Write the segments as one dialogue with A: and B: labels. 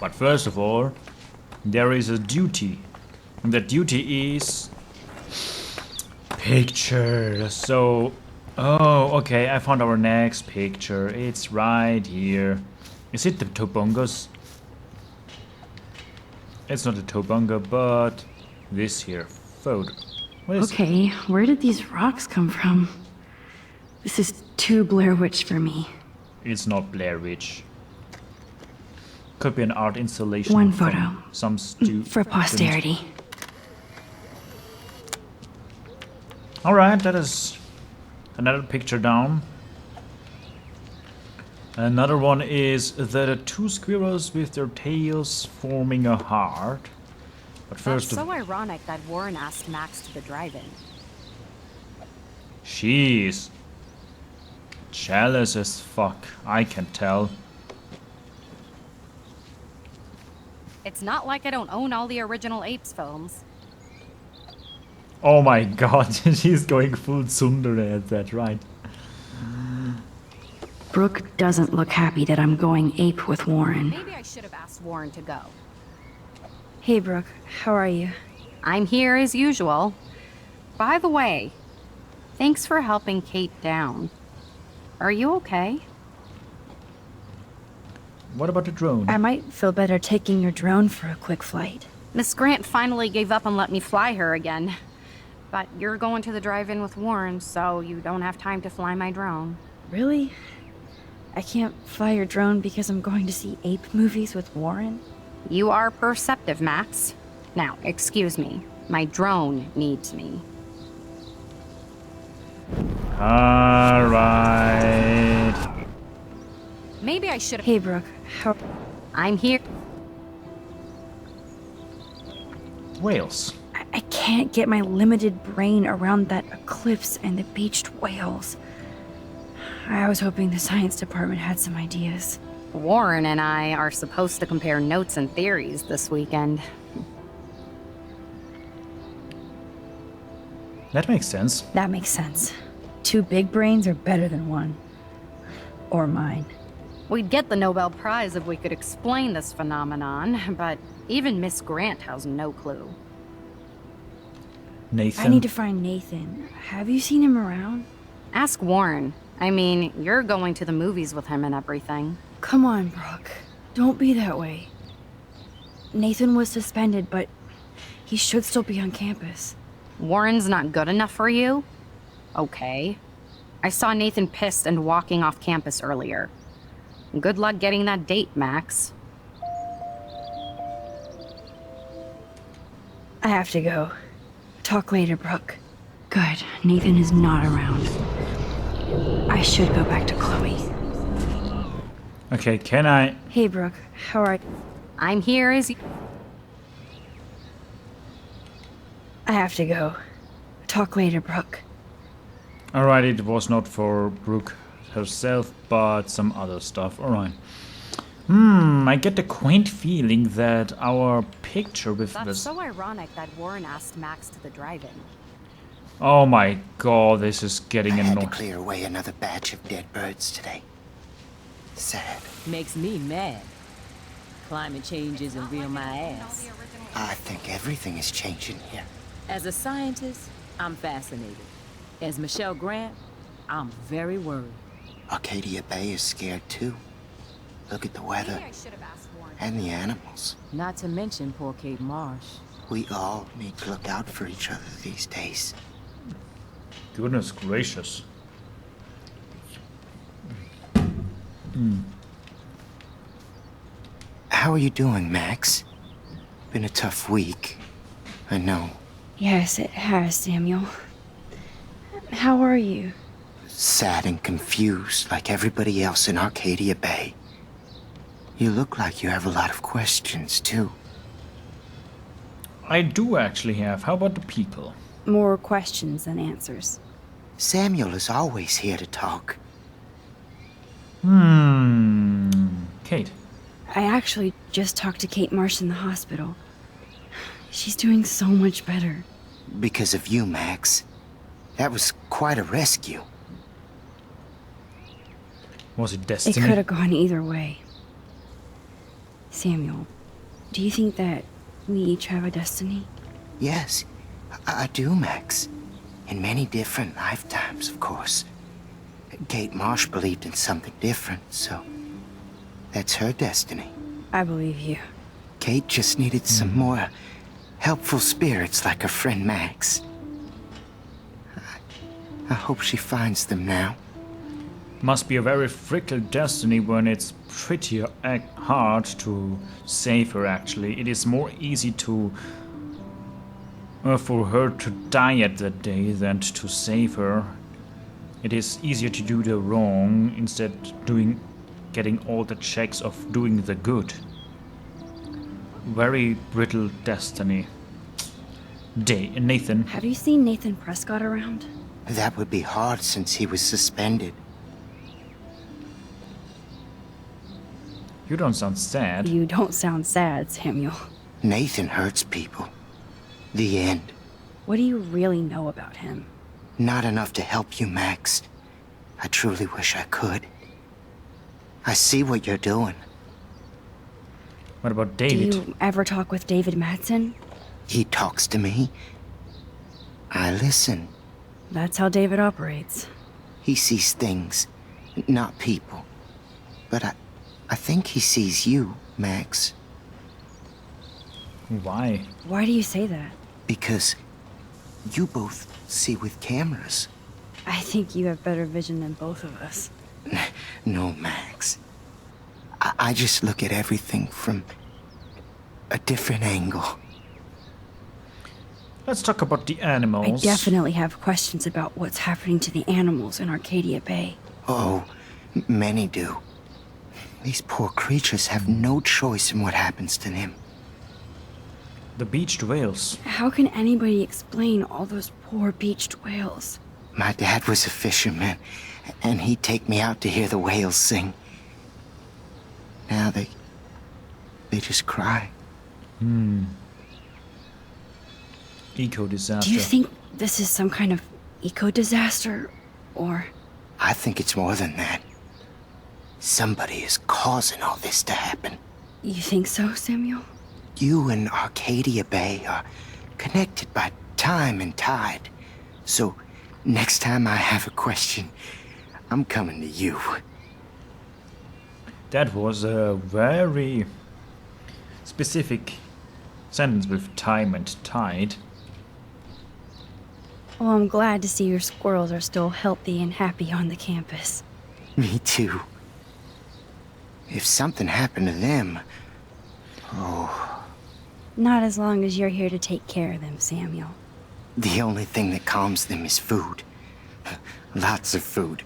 A: But first of all, there is a duty. And the duty is picture. So, oh, okay, I found our next picture. It's right here. Is it the Tobongos? It's not the Tobonga, but this here photo. What is
B: Okay, where did these rocks come from? This is too Blair Witch for me.
A: It's not Blair Witch. Could be an art installation.
B: One
A: from
B: photo.
A: Some
B: For posterity.
A: Alright, that is another picture down. Another one is the two squirrels with their tails forming a heart. But first
C: That's so ironic that Warren asked Max to the drive-in.
A: She's jealous as fuck, I can tell.
C: It's not like I don't own all the original Apes films.
A: Oh my god, she's going full tsundere at that, right?
B: Brooke doesn't look happy that I'm going ape with Warren.
C: Maybe I should have asked Warren to go.
B: Hey Brooke, how are you?
C: I'm here as usual. By the way, thanks for helping Kate down. Are you okay?
A: What about the drone?
B: I might feel better taking your drone for a quick flight.
C: Miss Grant finally gave up and let me fly her again. But you're going to the drive-in with Warren, so you don't have time to fly my drone.
B: Really? I can't fly your drone because I'm going to see ape movies with Warren?
C: You are perceptive, Max. Now, excuse me. My drone needs me.
A: Alright.
C: Maybe I should have...
B: Hey Brooke, how...
C: I'm here.
A: Whales.
B: I can't get my limited brain around that eclipse and the beached whales. I was hoping the science department had some ideas.
C: Warren and I are supposed to compare notes and theories this weekend.
A: That makes sense.
B: That makes sense. Two big brains are better than one. Or mine.
C: We'd get the Nobel Prize if we could explain this phenomenon, but even Miss Grant has no clue.
A: Nathan.
B: I need to find Nathan. Have you seen him around?
C: Ask Warren. I mean, you're going to the movies with him and everything.
B: Come on, Brooke. Don't be that way. Nathan was suspended, but he should still be on campus.
C: Warren's not good enough for you? Okay. I saw Nathan pissed and walking off campus earlier. Good luck getting that date, Max.
B: I have to go. Talk later, Brooke. Good. Nathan is not around. I should go back to Chloe.
A: Okay, can I...
B: Hey, Brooke. How are you?
C: I'm here as
B: I have to go. Talk later, Brooke.
A: Alright, it was not for Brooke herself, but some other stuff. Alright. I get the quaint feeling that our picture with
C: That's
A: this...
C: so ironic that Warren asked Max to the drive-in.
A: Oh my god, this is getting
D: I had to
A: annoying.
D: clear away another batch of dead birds today. Sad.
E: Makes me mad. Climate change isn't real my ass.
D: I think everything is changing here.
E: As a scientist, I'm fascinated. As Michelle Grant, I'm very worried.
D: Arcadia Bay is scared too. Look at the weather
C: Maybe I should have asked Warren.
D: and the animals.
E: Not to mention poor Kate Marsh.
D: We all need to look out for each other these days.
A: Goodness gracious.
D: How are you doing, Max? Been a tough week. I know.
B: Yes, it has, Samuel. How are you?
D: Sad and confused like everybody else in Arcadia Bay. You look like you have a lot of questions, too.
A: I do actually have. How about the people?
B: More questions than answers.
D: Samuel is always here to talk.
A: Kate.
B: I actually just talked to Kate Marsh in the hospital. She's doing so much better.
D: Because of you, Max. That was quite a rescue.
A: Was it
B: It
A: destiny?
B: could have gone either way. Samuel, do you think that we each have a destiny?
D: Yes, I do, Max. In many different lifetimes, of course. Kate Marsh believed in something different, so that's her destiny.
B: I believe you.
D: Kate just needed some more helpful spirits like her friend Max. I hope she finds them now.
A: Must be a very fickle destiny when it's pretty hard to save her, actually. It is more easy to for her to die at that day than to save her. It is easier to do the wrong instead getting all the checks of doing the good. Very brittle destiny. Nathan.
B: Have you seen Nathan Prescott around?
D: That would be hard since he was suspended.
A: You don't sound sad.
B: You don't sound sad, Samuel.
D: Nathan hurts people. The end.
B: What do you really know about him?
D: Not enough to help you, Max. I truly wish I could. I see what you're doing.
A: What about David?
B: Do you ever talk with David Madsen?
D: He talks to me. I listen.
B: That's how David operates.
D: He sees things, not people. But I think he sees you, Max.
A: Why?
B: Why do you say that?
D: Because you both see with cameras.
B: I think you have better vision than both of us.
D: No, Max. I just look at everything from a different angle.
A: Let's talk about the animals.
B: I definitely have questions about what's happening to the animals in Arcadia Bay.
D: Oh, many do. These poor creatures have no choice in what happens to them.
A: The beached whales.
B: How can anybody explain all those poor beached whales?
D: My dad was a fisherman, and he'd take me out to hear the whales sing. Now they just cry.
A: Eco-disaster.
B: Do you think this is some kind of eco-disaster, or...
D: I think it's more than that. Somebody is causing all this to happen.
B: You think so, Samuel?
D: You and Arcadia Bay are connected by time and tide. So, next time I have a question, I'm coming to you.
A: That was a very specific sentence with time and tide.
B: Well, I'm glad to see your squirrels are still healthy and happy on the campus.
D: Me too. If something happened to them... Oh,
B: Not as long as you're here to take care of them, Samuel.
D: the only thing that calms them is food. Lots of food.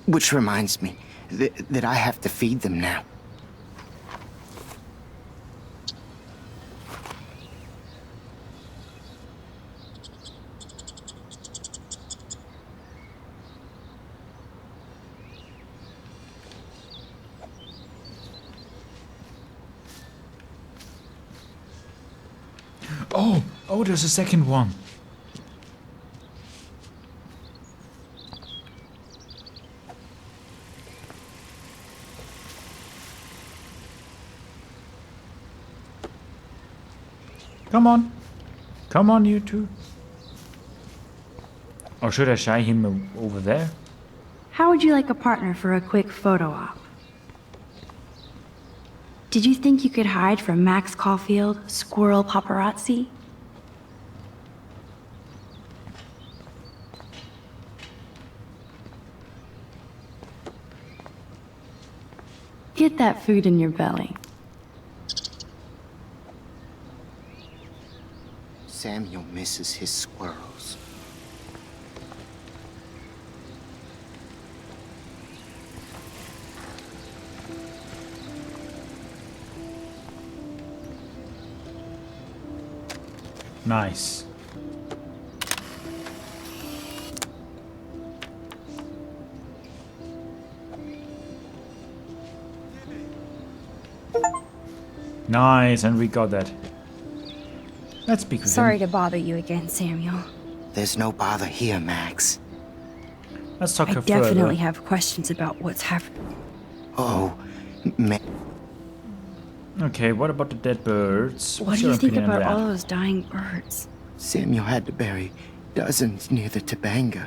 D: Which reminds me that I have to feed them now.
A: Oh, there's a second one. Come on. Come on, you two. Or should I shy him over there?
B: How would you like a partner for a quick photo op? Did you think you could hide from Max Caulfield, Squirrel Paparazzi? Get that food in your belly.
D: Samuel misses his squirrels.
A: Nice. Nice, and we got that. Let's speak with
B: Sorry
A: him.
B: to bother you again, Samuel.
D: There's no bother here, Max.
A: Let's talk
B: I
A: further.
B: definitely have questions about what's happening.
D: Oh, man.
A: Okay, what about the dead birds?
B: What
A: What's
B: do you
A: your
B: think
A: opinion on
B: about
A: that?
B: all those dying birds?
D: Samuel had to bury dozens near the Tobanga.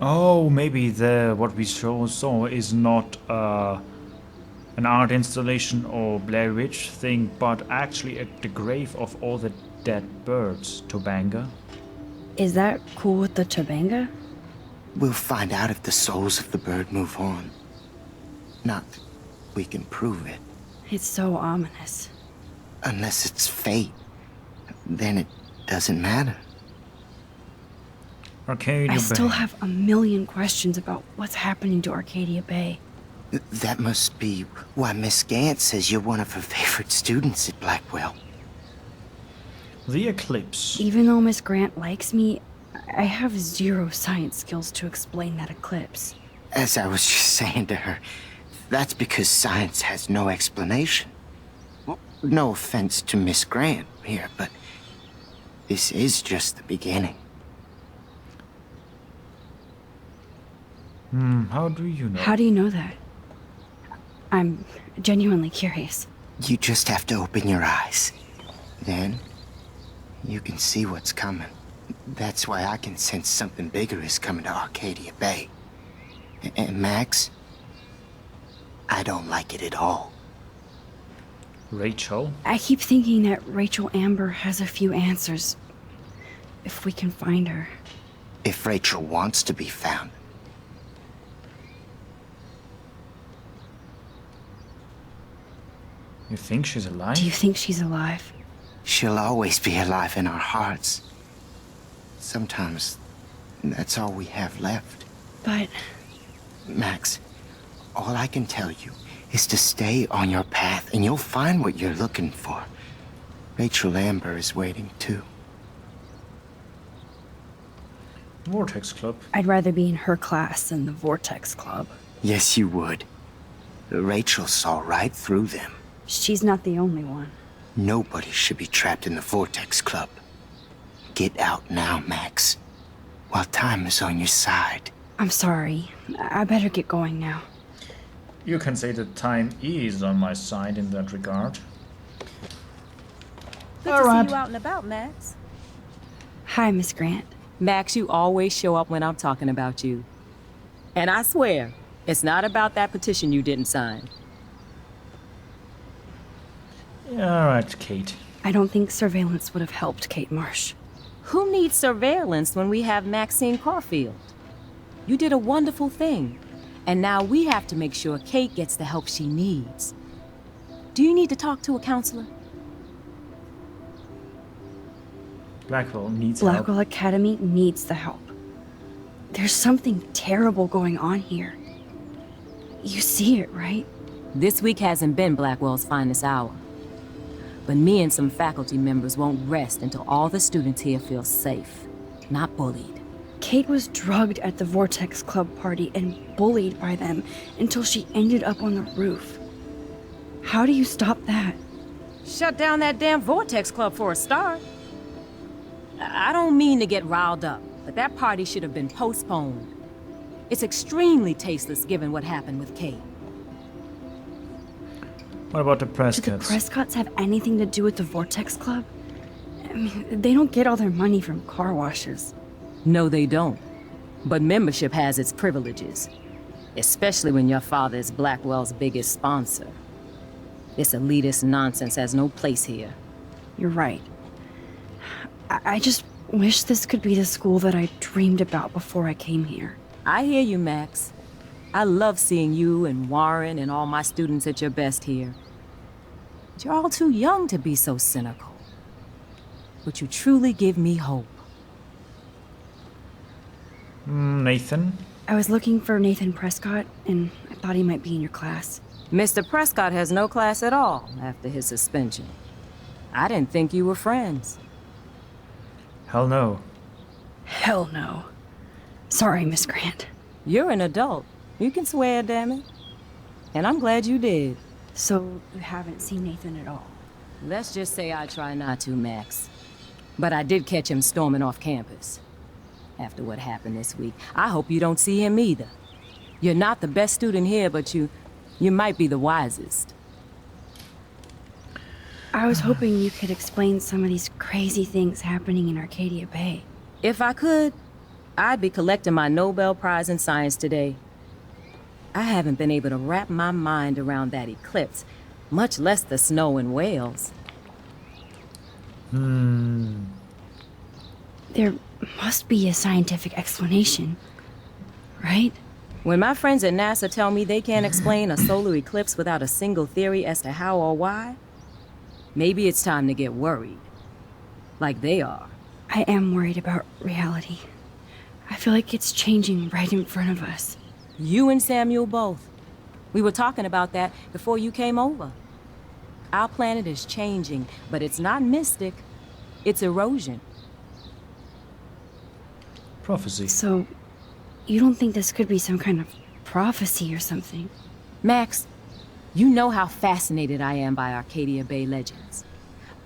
A: Oh, maybe what we saw is not an art installation or Blair Witch thing, but actually at the grave of all the dead birds, Tobanga.
B: Is that cool with the Tobanga?
D: We'll find out if the souls of the bird move on. Not that we can prove it.
B: It's so ominous.
D: Unless it's fate. Then it doesn't matter.
A: Arcadia
B: I
A: Bay.
B: still have a million questions about what's happening to Arcadia Bay.
D: That must be why Miss Gant says you're one of her favorite students at Blackwell.
A: The eclipse.
B: Even though Miss Grant likes me, I have zero science skills to explain that eclipse.
D: As I was just saying to her, that's because science has no explanation. Well, no offense to Miss Grant here, but this is just the beginning.
A: How do you know?
B: How do you know that? I'm genuinely curious.
D: You just have to open your eyes. Then, you can see what's coming. That's why I can sense something bigger is coming to Arcadia Bay. And Max, I don't like it at all.
A: Rachel?
B: I keep thinking that Rachel Amber has a few answers. If we can find her.
D: If Rachel wants to be found.
A: You think she's alive?
B: Do you think she's alive?
D: She'll always be alive in our hearts. Sometimes, that's all we have left.
B: But
D: Max, all I can tell you is to stay on your path and you'll find what you're looking for. Rachel Amber is waiting too.
A: Vortex Club.
B: I'd rather be in her class than the Vortex Club.
D: Yes, you would. Rachel saw right through them.
B: She's not the only one.
D: Nobody should be trapped in the Vortex Club. Get out now, Max, while time is on your side.
B: I'm sorry. I better get going now.
A: You can say that time is on my side in that regard.
E: Good
A: All
E: to
A: right.
E: see you out and about, Max.
B: Hi, Miss Grant.
E: Max, you always show up when I'm talking about you. And I swear, it's not about that petition you didn't sign.
A: Alright, Kate.
B: I don't think surveillance would have helped Kate Marsh.
E: Who needs surveillance when we have Maxiene Caulfield? You did a wonderful thing, and now we have to make sure Kate gets the help she needs. Do you need to talk to a counselor?
A: Blackwell needs
B: Blackwell
A: help.
B: Academy needs the help. There's something terrible going on here. You see it, right?
E: This week hasn't been Blackwell's finest hour. But me and some faculty members won't rest until all the students here feel safe, not bullied.
B: Kate was drugged at the Vortex Club party and bullied by them until she ended up on the roof. How do you stop that?
E: Shut down that damn Vortex Club for a start. I don't mean to get riled up, but that party should have been postponed. It's extremely tasteless given what happened with Kate.
A: What about the
B: Do the
A: Prescotts?
B: Prescotts have anything to do with the Vortex Club? I mean, they don't get all their money from car washes.
E: No, they don't. But membership has its privileges, especially when your father is Blackwell's biggest sponsor. This elitist nonsense has no place here.
B: You're right. I just wish this could be the school that I dreamed about before I came here.
E: I hear you, Max. I love seeing you and Warren and all my students at your best here. But you're all too young to be so cynical. But you truly give me hope.
A: Nathan?
B: I was looking for Nathan Prescott, and I thought he might be in your class.
E: Mr. Prescott has no class at all after his suspension. I didn't think you were friends.
A: Hell no.
B: Hell no. Sorry, Miss Grant.
E: You're an adult. You can swear, damn it. And I'm glad you did.
B: So, you haven't seen Nathan at all?
E: Let's just say I try not to, Max. But I did catch him storming off campus. After what happened this week, I hope you don't see him either. You're not the best student here, but you might be the wisest.
B: I was hoping you could explain some of these crazy things happening in Arcadia Bay.
E: If I could, I'd be collecting my Nobel Prize in Science today. I haven't been able to wrap my mind around that eclipse, much less the snow in Wales.
B: There must be a scientific explanation, right?
E: When my friends at NASA tell me they can't explain a solar eclipse without a single theory as to how or why, maybe it's time to get worried. Like they are.
B: I am worried about reality. I feel like it's changing right in front of us.
E: You and Samuel both. We were talking about that before you came over. Our planet is changing, but it's not mystic. It's erosion.
A: Prophecy.
B: So, you don't think this could be some kind of prophecy or something?
E: Max, you know how fascinated I am by Arcadia Bay legends.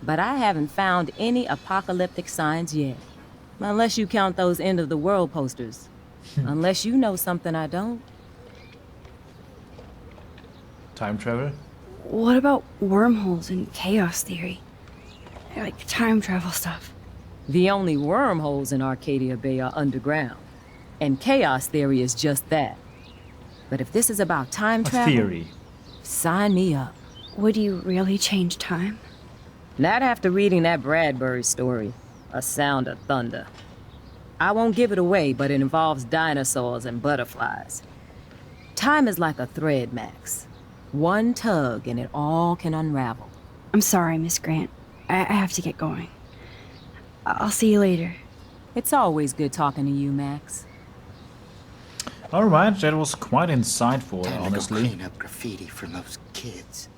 E: But I haven't found any apocalyptic signs yet. Unless you count those end-of-the-world posters. Unless you know something I don't.
A: Time travel?
B: What about wormholes and chaos theory? Like time travel stuff.
E: The only wormholes in Arcadia Bay are underground. And chaos theory is just that. But if this is about time
A: A
E: travel...
A: theory.
E: Sign me up.
B: Would you really change time?
E: Not after reading that Bradbury story, A Sound of Thunder. I won't give it away, but it involves dinosaurs and butterflies. Time is like a thread, Max. One tug and it all can unravel.
B: I'm sorry, Miss Grant. I have to get going. I'll see you later.
E: It's always good talking to you, Max.
A: Alright, that was quite insightful,
D: Time to go
A: honestly.
D: clean up graffiti from those kids.